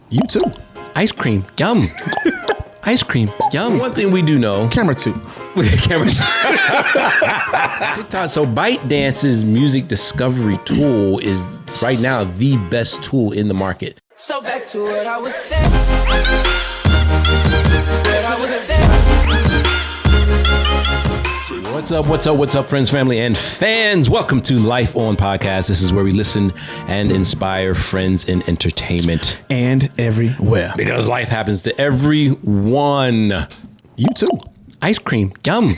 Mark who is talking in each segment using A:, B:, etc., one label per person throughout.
A: You too.
B: Ice cream, yum. Ice cream, yum. One thing we do know.
A: Camera 2.
B: Camera 2. TikTok. So ByteDance's music discovery tool is right now the best tool in the market.
C: So back to what I was saying.
B: What's up, friends, family, and fans? Welcome to Life On Podcast. This is where we listen and inspire friends in entertainment.
A: And everywhere.
B: Because life happens to everyone.
A: You too.
B: Ice cream, yum.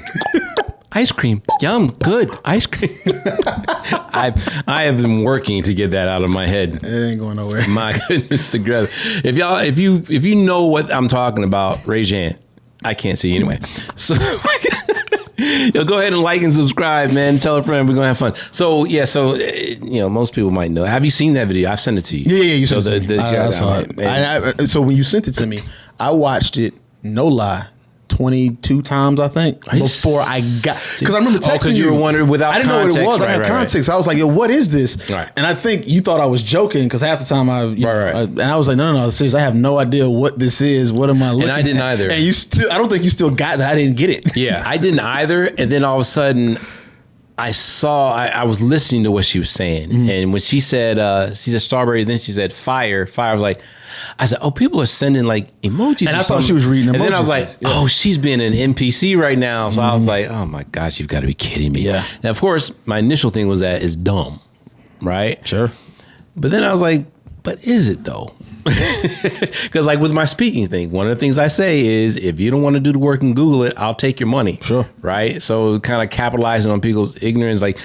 B: Ice cream, yum, good. Ice cream. I have been working to get that out of my head.
A: It ain't going nowhere.
B: My goodness, together. If you know what I'm talking about, raise your hand. I can't see you anyway. So yo, go ahead and like and subscribe, man. Tell a friend, we're gonna have fun. So most people might know. Have you seen that video? I've sent it to you.
A: Yeah, you sent it to me. I saw it. So when you sent it to me, I watched it, no lie, 22 times, I think, before I got, because I remember texting you.
B: You were wondering without
A: I didn't
B: context.
A: know what it was. I had context. Right. I was like, yo, what is this?
B: Right.
A: And I think you thought I was joking because half the time and I was like, no, seriously, I have no idea what this is. What am I looking at?
B: And I didn't either.
A: And I don't think you still got that. I didn't get it.
B: Yeah, I didn't either. And then all of a sudden, I was listening to what she was saying. Mm-hmm. And when she said strawberry, then she said fire. I was like, I said, oh, people are sending like emojis. And
A: I thought she was reading emojis.
B: And then I was like, oh, she's being an NPC right now. So I was like, oh my gosh, you've got to be kidding me.
A: Yeah.
B: Now, of course, my initial thing was that it's dumb, right?
A: Sure.
B: But then I was like, but is it though? Because like with my speaking thing, one of the things I say is, if you don't want to do the work and Google it, I'll take your money.
A: Sure.
B: Right? So kind of capitalizing on people's ignorance, like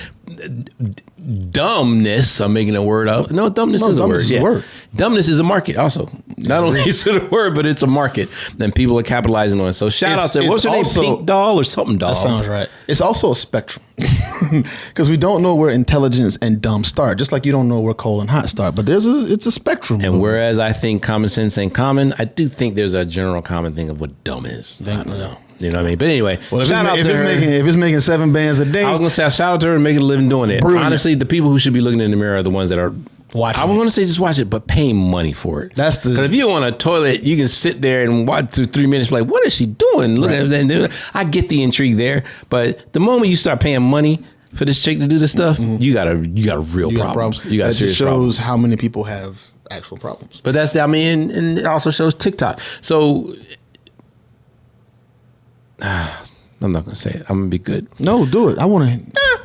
B: dumbness. I'm making a word out. No, dumbness is a word. Yeah. Dumbness is a market also. Not only is it a word, but it's a market. Then people are capitalizing on it. So shout out to, what's her name? Pink Doll or something doll.
A: That sounds right. It's also a spectrum. Because we don't know where intelligence and dumb start. Just like you don't know where cold and hot start. But it's a spectrum.
B: And whereas I think common sense ain't common, I do think there's a general common thing of what dumb is. I don't know. You know what I mean? But anyway, shout out to her. If it's making 7 bands a day. I was going to say, shout out to her and making a living doing it. Brilliant. Honestly, the people who should be looking in the mirror are the ones that are watching. I was going to say just watch it, but paying money for it. Because if you on a toilet, you can sit there and watch through 3 minutes, like, what is she doing? Look at that. I get the intrigue there. But the moment you start paying money for this chick to do this stuff, you got a real problem. You got serious problems.
A: Shows how many people have actual problems.
B: But and it also shows TikTok. So I'm not going to say it. I'm going to be good.
A: No, do it. I want to.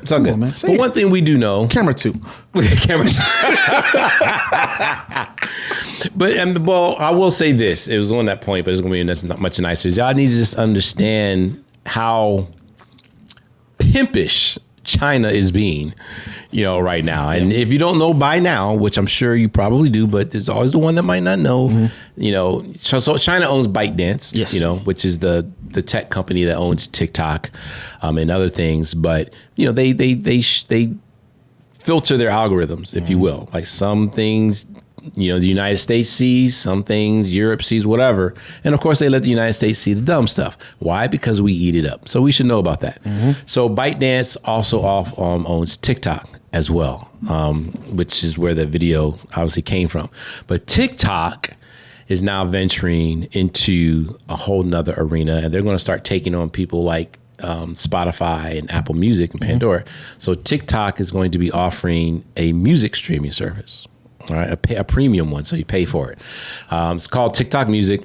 B: It's all good. On, man. But one thing we do know.
A: Camera 2.
B: Camera 2. But I will say this. It was on that point, but it's going to be much nicer. Y'all need to just understand how pimpish China is being, right now. And if you don't know by now, which I'm sure you probably do, but there's always the one that might not know, so China owns ByteDance,
A: yes.
B: Which is the tech company that owns TikTok and other things. But, they filter their algorithms, if you will. Like some things, the United States sees, some things Europe sees, whatever. And of course, they let the United States see the dumb stuff. Why? Because we eat it up. So we should know about that. Mm-hmm. So ByteDance also owns TikTok as well, which is where the video obviously came from. But TikTok is now venturing into a whole nother arena, and they're going to start taking on people like Spotify and Apple Music and Pandora. So TikTok is going to be offering a music streaming service. All right, a premium one, so you pay for it. It's called TikTok Music.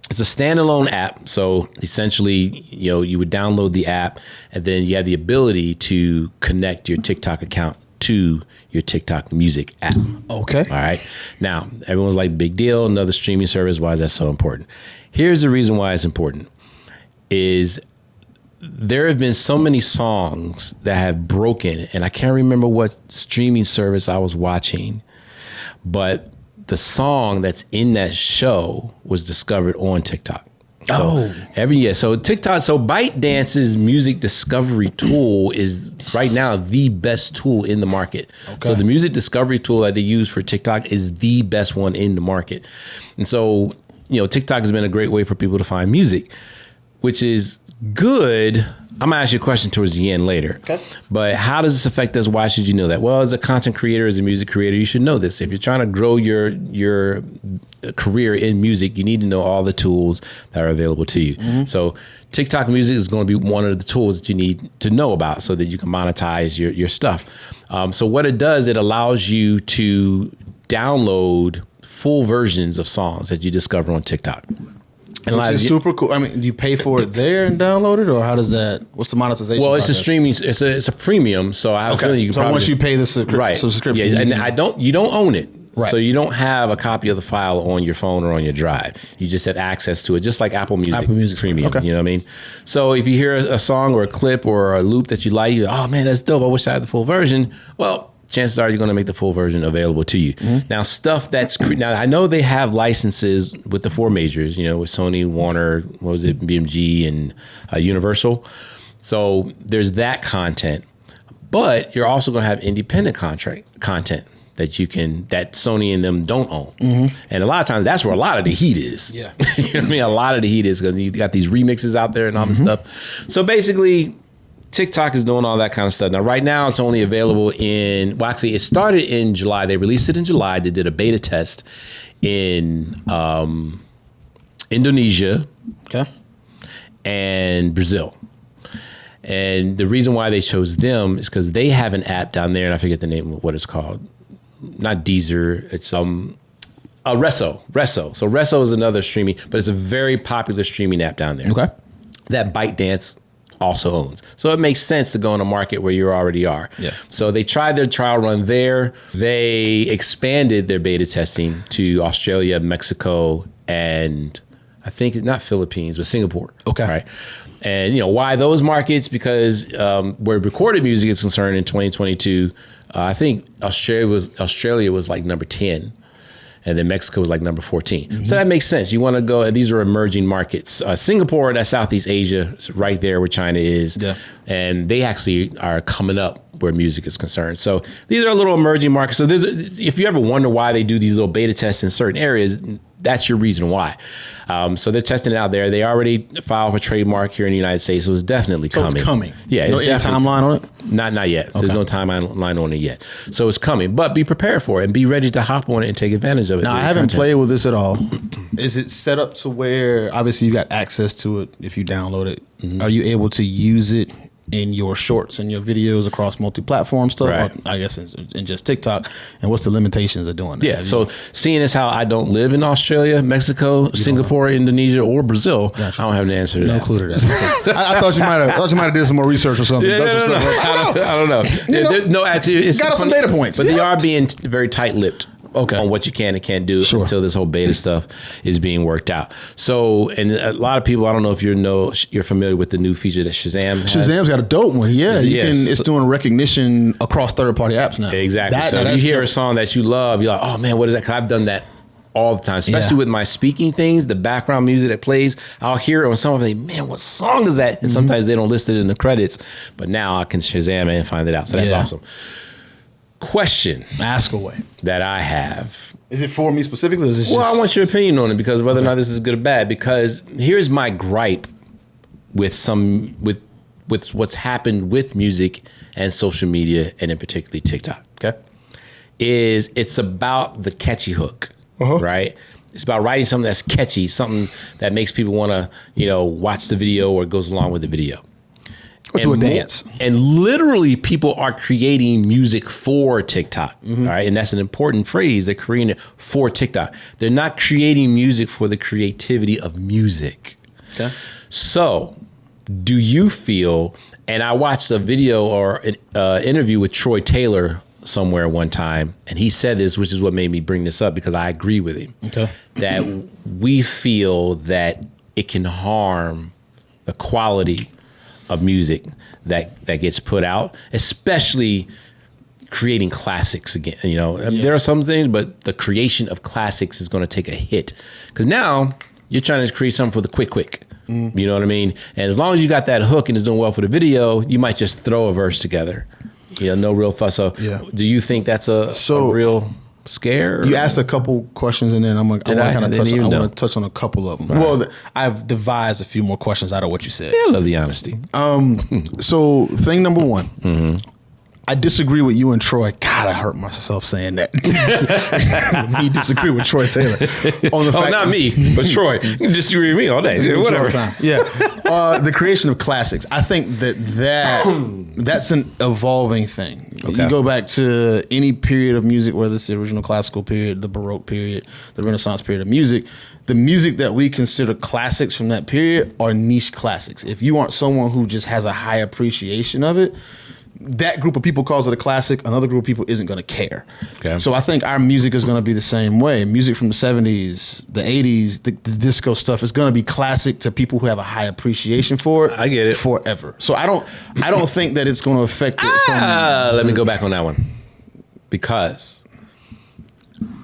B: It's a standalone app. So essentially, you would download the app, and then you have the ability to connect your TikTok account to your TikTok Music app.
A: Okay.
B: All right. Now, everyone's like, big deal, another streaming service. Why is that so important? Here's the reason why it's important is there have been so many songs that have broken, and I can't remember what streaming service I was watching, but the song that's in that show was discovered on TikTok. So ByteDance's music discovery tool is right now the best tool in the market. Okay. So the music discovery tool that they use for TikTok is the best one in the market. And so, TikTok has been a great way for people to find music, which is Good. I'm gonna ask you a question towards the end later.
A: Okay.
B: But how does this affect us? Why should you know that? Well, as a content creator, as a music creator, you should know this. If you're trying to grow your career in music, you need to know all the tools that are available to you. Mm-hmm. So TikTok music is going to be one of the tools that you need to know about so that you can monetize your stuff. So what it does, it allows you to download full versions of songs that you discover on TikTok.
A: And which is super cool. I mean, do you pay for it there and download it, or how does that? What's the monetization?
B: Well, it's
A: process?
B: A streaming. It's a premium. So I have a feeling you can.
A: So once you pay the subscription,
B: yeah, and you don't own it.
A: Right.
B: So you don't have a copy of the file on your phone or on your drive. You just have access to it, just like Apple Music Premium.
A: Okay.
B: You know what I mean? So if you hear a song or a clip or a loop that you like, you're, oh man, that's dope. I wish I had the full version. Well, chances are you're going to make the full version available to you. Mm-hmm. Now, stuff that's now I know they have licenses with the four majors. You know, with Sony, Warner, what was it, BMG, and Universal. So there's that content, but you're also going to have independent content that Sony and them don't own. Mm-hmm. And a lot of times that's where a lot of the heat is.
A: Yeah.
B: You know what I mean? A lot of the heat is because you got these remixes out there and all this stuff. So basically, TikTok is doing all that kind of stuff. Now, right now, it's only available it started in July. They released it in July. They did a beta test in Indonesia and Brazil. And the reason why they chose them is because they have an app down there, and I forget the name of what it's called. Not Deezer. It's Resso. So Resso is another streaming, but it's a very popular streaming app down there.
A: Okay.
B: That ByteDance also owns. So it makes sense to go in a market where you already are.
A: Yeah.
B: So they tried their trial run there. They expanded their beta testing to Australia, Mexico, and I think not Philippines, but Singapore.
A: Okay.
B: Right. And why those markets? Because where recorded music is concerned in 2022, I think Australia was like number 10. And then Mexico was like number 14. Mm-hmm. So that makes sense. You want to go, these are emerging markets. Singapore, that's Southeast Asia, it's right there where China is. Yeah. And they actually are coming up where music is concerned. So these are little emerging markets. So if you ever wonder why they do these little beta tests in certain areas, that's your reason why. So they're testing it out there. They already filed for trademark here in the United States, so it's definitely coming.
A: It's coming.
B: Yeah,
A: no timeline on it?
B: Not yet. Okay. There's no timeline on it yet. So it's coming, but be prepared for it and be ready to hop on it and take advantage of it.
A: Now, I haven't played with this at all. Is it set up to where, obviously, you got access to it if you download it? Mm-hmm. Are you able to use it in your shorts and your videos across multi-platform stuff?
B: Right.
A: Or, I guess in just TikTok. And what's the limitations of doing that?
B: Yeah. So seeing as how I don't live in Australia, Mexico, Singapore, Indonesia, or Brazil, gotcha. I don't have an answer to that.
A: No clue to that. I thought you might have did some more research or something.
B: Yeah, I don't know. No, actually, it's
A: got some data points.
B: But they are being very tight-lipped.
A: Okay.
B: On what you can and can't do until this whole beta stuff is being worked out. So, and a lot of people, I don't know if you're familiar with the new feature that Shazam has.
A: Shazam's got a dope one. Yeah, it's doing recognition across third-party apps now.
B: Exactly. So if you hear a song that you love, you're like, oh man, what is that? 'Cause I've done that all the time, especially with my speaking things, the background music that plays. I'll hear it on someone like, man, what song is that? And sometimes they don't list it in the credits, but now I can Shazam it and find it out. So that's awesome. Question.
A: Ask away.
B: That I have.
A: Is it for me specifically? Or is
B: I want your opinion on it because whether or not this is good or bad. Because here's my gripe with what's happened with music and social media, and in particularly TikTok.
A: Okay.
B: It's about the catchy hook, right? It's about writing something that's catchy, something that makes people want to, watch the video or goes along with the video.
A: Or do a dance.
B: And literally people are creating music for TikTok, right? And that's an important phrase. They're creating it for TikTok. They're not creating music for the creativity of music. Okay. So do you feel, and I watched a video or an interview with Troy Taylor somewhere one time, and he said this, which is what made me bring this up because I agree with him, that we feel that it can harm the quality of music that gets put out, especially creating classics again. There are some things, but the creation of classics is going to take a hit because now you're trying to create something for the quick. You know what I mean? And as long as you got that hook and it's doing well for the video, you might just throw a verse together. No real fuss. So do you think that's a real Scare?
A: You asked a couple questions, and then I want to kind of touch. I want to touch on a couple of them.
B: Right.
A: Well, I've devised a few more questions out of what you said.
B: Yeah, I love the honesty.
A: So, thing number one, I disagree with you and Troy. God, I hurt myself saying that. Me disagree with Troy Taylor on the fact
B: not me, but Troy. You can disagree with me all day. Yeah, whatever.
A: Yeah, the creation of classics. I think that's an evolving thing.
B: Okay.
A: You go back to any period of music, whether it's the original classical period, the Baroque period, the Renaissance period of music. The music that we consider classics from that period are niche classics. If you aren't someone who just has a high appreciation of it, that group of people calls it a classic. Another group of people isn't going to care.
B: Okay.
A: So I think our music is going to be the same way. Music from the 70s, the 80s, the disco stuff is going to be classic to people who have a high appreciation for it.
B: I get it.
A: Forever. So I don't think that it's going to affect it.
B: Let me go back on that one. Because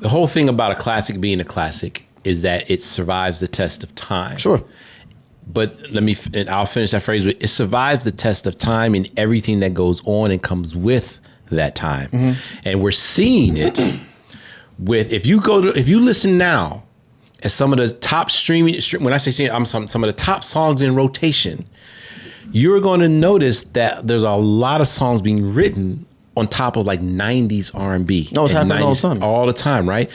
B: the whole thing about a classic being a classic is that it survives the test of time.
A: Sure.
B: But I'll finish that phrase with, it survives the test of time and everything that goes on and comes with that time. Mm-hmm. And we're seeing it with, if you listen now at some of the top when I say streaming, some of the top songs in rotation, you're going to notice that there's a lot of songs being written on top of like 90s R&B.
A: No, it's happening all the time.
B: All the time, right?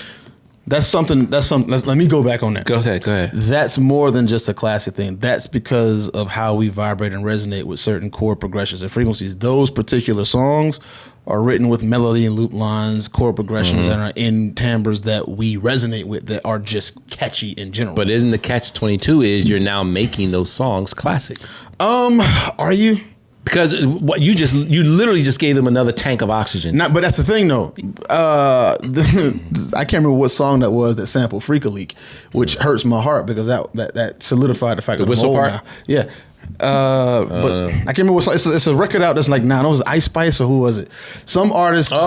A: That's something. Let me go back on that.
B: Go ahead.
A: That's more than just a classic thing. That's because of how we vibrate and resonate with certain chord progressions and frequencies. Those particular songs are written with melody and loop lines, chord progressions, and are in timbres that we resonate with that are just catchy in general.
B: But isn't the catch-22 is you're now making those songs classics?
A: Are you?
B: Because what you literally just gave them another tank of oxygen.
A: But that's the thing, though. I can't remember what song that was that sampled "Freak a Leak," which hurts my heart because that solidified the fact that I'm
B: whistle
A: old
B: part.
A: now. Yeah, but I can't remember what song. It's a record out that's like now. It was Ice Spice or who was it? Some artists.
B: Yeah.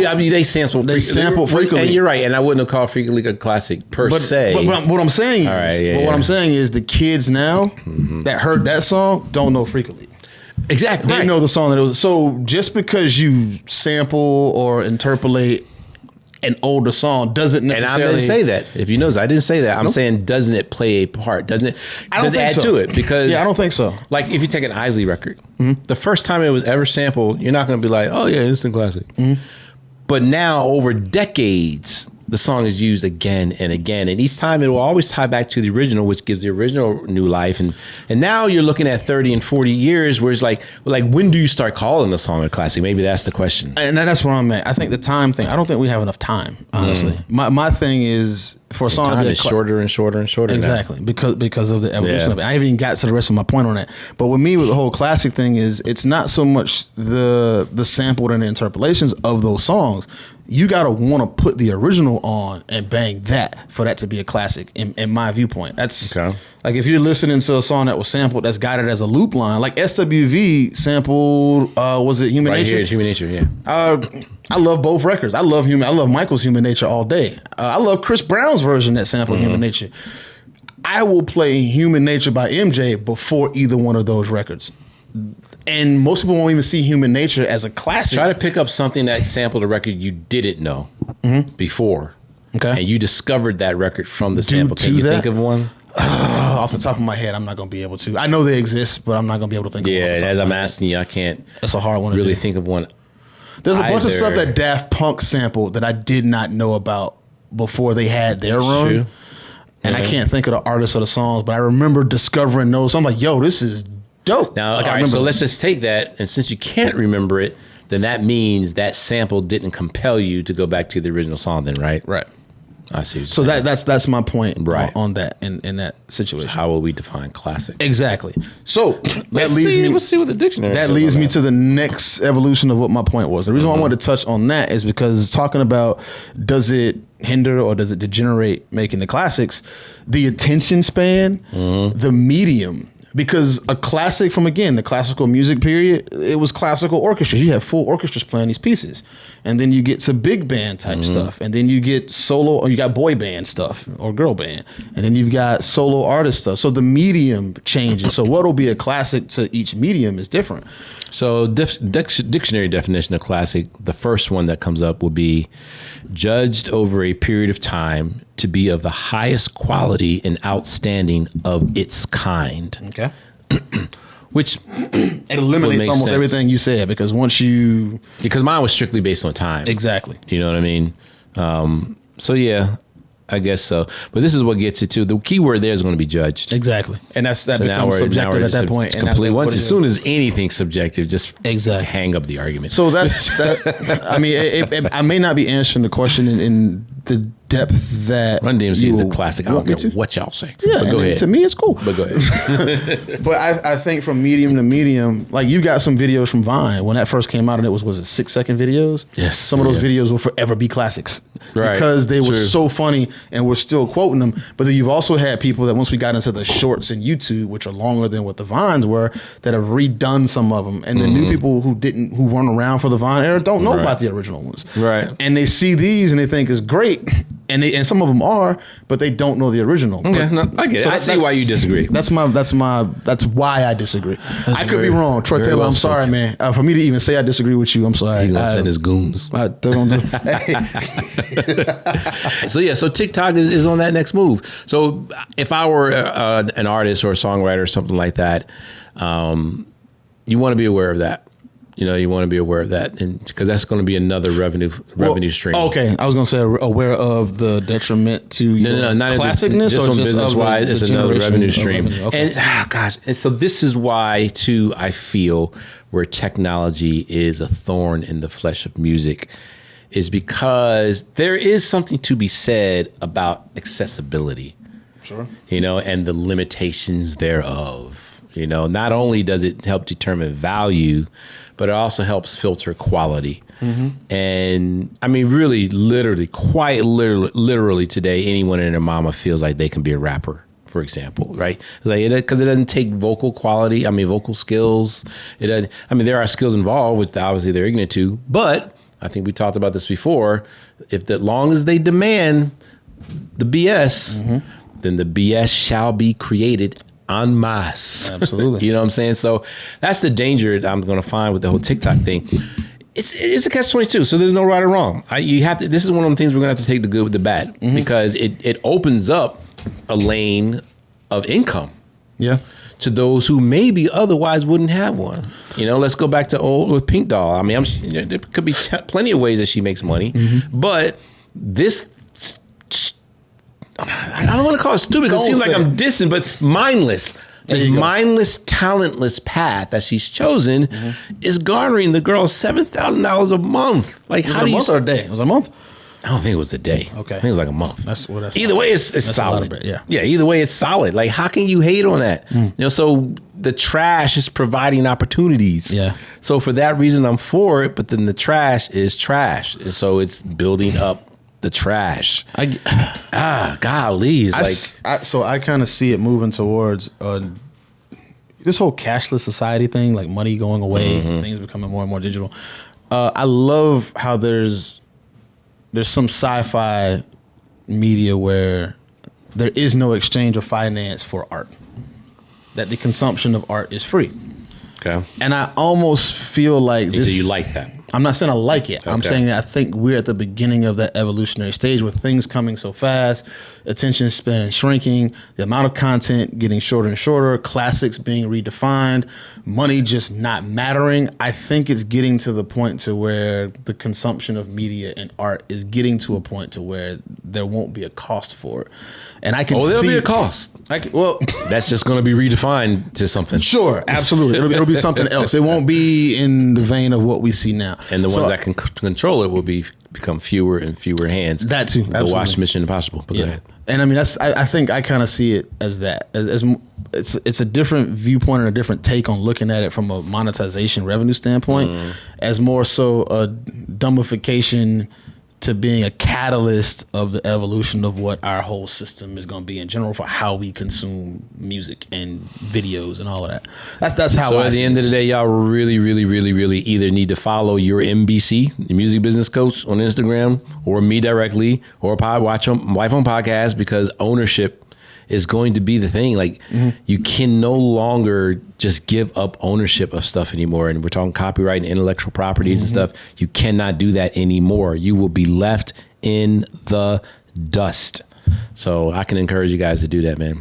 B: I mean, they sampled
A: Freak a Leak.
B: And you're right. And I wouldn't have called Freak a Leak a classic per se.
A: But what I'm saying what I'm saying is the kids now that heard that song don't know Freak a Leak.
B: Exactly.
A: They know the song that it was. So just because you sample or interpolate an older song doesn't necessarily.
B: And I didn't say that. If you notice, I didn't say that. I'm saying, doesn't it play a part? Doesn't it?
A: I don't think
B: add
A: so.
B: to it? Because
A: I don't think so.
B: Like if you take an Isley record, the first time it was ever sampled, you're not going to be like, oh yeah, instant classic. But now over decades, the song is used again and again, and each time it will always tie back to the original, which gives the original new life. And now you're looking at 30 and 40 years, where it's like when do you start calling the song a classic? Maybe that's the question.
A: And that's where I'm at. I think the time thing. I don't think we have enough time. Honestly, my thing is for a song to be
B: shorter and shorter and shorter.
A: Exactly,
B: now.
A: because of the evolution of it. I haven't even got to the rest of my point on that. But with me, with the whole classic thing is, it's not so much the sampled and the interpolations of those songs. You gotta want to put the original on and bang that for that to be a classic. In my viewpoint, that's
B: okay.
A: Like if you're listening to a song that was sampled that's got it as a loop line, like SWV sampled. Was it Human Nature?
B: Right here, it's Human Nature. Yeah.
A: I love both records. I love Michael's Human Nature all day. I love Chris Brown's version that sampled Human Nature. I will play Human Nature by MJ before either one of those records. And most people won't even see Human Nature as a classic.
B: Try to pick up something that sampled a record you didn't know before.
A: Okay.
B: And you discovered that record from the sample. Can you think of one?
A: Off the top of my head, I'm not going to be able to. I know they exist, but I'm not going to be able to think of one.
B: Yeah, as I'm asking you, I can't.
A: That's a hard one.
B: Really think of one.
A: There's a bunch of stuff that Daft Punk sampled that I did not know about before they had their run.
B: True.
A: And I can't think of the artists or the songs, but I remember discovering those. I'm like, yo, this is dope.
B: Now,
A: like,
B: all right, so let's just take that, and since you can't remember it, then that means that sample didn't compel you to go back to the original song then, right?
A: Right.
B: I see.
A: So that's my point
B: right.
A: on that in that situation.
B: How will we define classic?
A: Exactly. So
B: let's see what the dictionary
A: that
B: says
A: leads
B: on
A: me
B: that.
A: to the next evolution of what my point was. The reason why I wanted to touch on that is because talking about does it hinder or does it degenerate making the classics, the attention span, the medium Because a classic from, again, the classical music period, it was classical orchestras. You have full orchestras playing these pieces. And then you get to big band type stuff. And then you get solo, or you got boy band stuff or girl band. And then you've got solo artist stuff. So the medium changes. So what'll be a classic to each medium is different.
B: So dictionary definition of classic, the first one that comes up would be judged over a period of time to be of the highest quality and outstanding of its kind.
A: Okay.
B: Which
A: it eliminates almost everything you said, because
B: because mine was strictly based on time.
A: Exactly.
B: You know what I mean? So yeah, I guess so. But this is what gets it to. The key word there is going to be judged.
A: Exactly. And that
B: So
A: becomes subjective at that point. And
B: as soon as anything's subjective, just
A: Exactly.
B: hang up the argument.
A: So that. I mean, I may not be answering the question in the depth that
B: Run DMC is the
A: you
B: classic. I
A: want
B: don't
A: me
B: care
A: to.
B: what y'all say.
A: Yeah,
B: but go ahead.
A: to me, it's cool.
B: But go ahead.
A: But I think from medium to medium, like you got some videos from Vine when that first came out, and it was it 6-second videos?
B: Yes.
A: Some of those videos will forever be classics,
B: Right.
A: because they were
B: True.
A: so funny, and we're still quoting them. But then you've also had people that once we got into the shorts in YouTube, which are longer than what the Vines were, that have redone some of them, and the new people who weren't around for the Vine era don't know
B: Right.
A: about the original ones,
B: Right.
A: And they see these and they think it's great, and some of them are, but they don't know the original.
B: Okay, no, I get it. I see why you disagree.
A: That's why I disagree. I could be wrong. Troy
B: very
A: Taylor,
B: well
A: I'm sorry, man. For me to even say I disagree with you, I'm sorry.
B: He's going to send his goons.
A: I don't do.
B: So TikTok is on that next move. So if I were an artist or a songwriter or something like that, you want to be aware of that. You want to be aware of that, and because that's going to be another revenue stream.
A: Okay, I was going to say aware of the detriment to your
B: not
A: classicness,
B: just
A: or
B: on
A: just
B: business wise. It's another
A: generation
B: revenue
A: of
B: stream,
A: revenue. Okay.
B: and so this is why too. I feel where technology is a thorn in the flesh of music is because there is something to be said about accessibility.
A: Sure.
B: And the limitations thereof. Not only does it help determine value, but it also helps filter quality. Mm-hmm. And I mean, really, literally, quite literally today, anyone and their mama feels like they can be a rapper, for example, right? Because it doesn't take vocal quality. I mean, vocal skills. It doesn't. I mean, there are skills involved, which obviously they're ignorant to. But I think we talked about this before. If as long as they demand the BS, then the BS shall be created en masse.
A: Absolutely.
B: You know what I'm saying? So that's the danger that I'm going to find with the whole TikTok thing. It's a catch-22, so there's no right or wrong. You have to. This is one of the things we're going to have to take the good with the bad, because it opens up a lane of income.
A: Yeah.
B: To those who maybe otherwise wouldn't have one. Let's go back to old with Pink Doll. I mean, there could be plenty of ways that she makes money, but this. I don't want to call it stupid because it seems like I'm dissing, but mindless. This mindless, talentless path that she's chosen is garnering the girl $7,000 a month. Like,
A: Was it a month or a day? It was a month?
B: I don't think it was a day.
A: Okay.
B: I think it was like a month.
A: That's
B: either way, it's solid.
A: Bread, yeah.
B: Yeah. Either way, it's solid. Like, how can you hate on that? So the trash is providing opportunities.
A: Yeah.
B: So for that reason, I'm for it. But then the trash is trash, and so it's building up the trash. Golly,
A: so I kind of see it moving towards this whole cashless society thing, like money going away, things becoming more and more digital. I love how there's some sci-fi media where there is no exchange of finance for art, that the consumption of art is free.
B: Okay.
A: And I almost feel like
B: So you like that?
A: I'm not saying I like it. I'm saying that I think we're at the beginning of that evolutionary stage with things coming so fast, attention span shrinking, the amount of content getting shorter and shorter, classics being redefined, money just not mattering. I think it's getting to the point to where the consumption of media and art is getting to a point to where there won't be a cost for it. And I can see...
B: there'll be a cost. That's just going to be redefined to something.
A: Sure, absolutely. It'll be something else. It won't be in the vein of what we see now.
B: And the ones that can control it will become fewer and fewer hands.
A: That too.
B: The watch Mission Impossible. But go ahead.
A: And I mean, I think I kind of see it as that. As it's a different viewpoint and a different take on looking at it from a monetization revenue standpoint, as more so a dumbification to being a catalyst of the evolution of what our whole system is going to be in general for how we consume music and videos and all of that. That's how.
B: So
A: I
B: at the end of the day, y'all really, really, really, really either need to follow your MBC, the Music Business Coach, on Instagram, or me directly, or watch on Life on Podcast, because ownership is going to be the thing. Like, you can no longer just give up ownership of stuff anymore. And we're talking copyright and intellectual properties and stuff. You cannot do that anymore. You will be left in the dust. So I can encourage you guys to do that, man.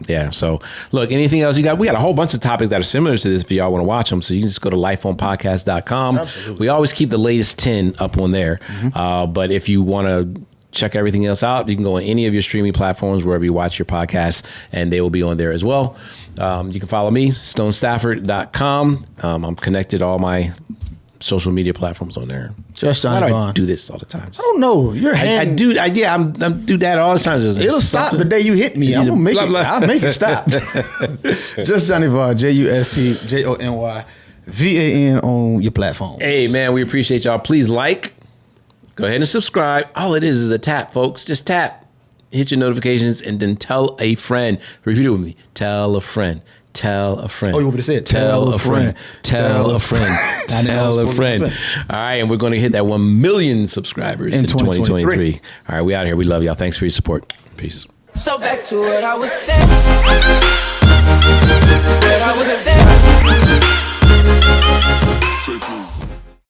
B: Yeah. So look, anything else you got? We got a whole bunch of topics that are similar to this if y'all want to watch them. So you can just go to lifeonpodcast.com.
A: Absolutely.
B: We always keep the latest 10 up on there. But if you want to check everything else out, you can go on any of your streaming platforms, wherever you watch your podcasts, and they will be on there as well. You can follow me, stonestafford.com. I'm connected to all my social media platforms on there.
A: Just
B: Why
A: Johnny
B: do I
A: Vaughn.
B: do this all the time?
A: I don't know. Your hand.
B: I do. I'm do that all the time.
A: It'll stop the day you hit me. I'm gonna make it. I'll make it stop. Just Johnny Vaughn. JUSTJONYVAN on your platform.
B: Hey, man, we appreciate y'all. Please like. Go ahead and subscribe. All it is a tap, folks. Just tap. Hit your notifications and then tell a friend. Repeat it with me. Tell a friend. Tell a friend.
A: Oh, you want me to say it?
B: Tell a friend. Tell a friend. Tell a friend. All right, and we're going to hit that 1 million subscribers in 2023. All right, we out here. We love y'all. Thanks for your support. Peace.
C: So back to what I was saying. What I was saying.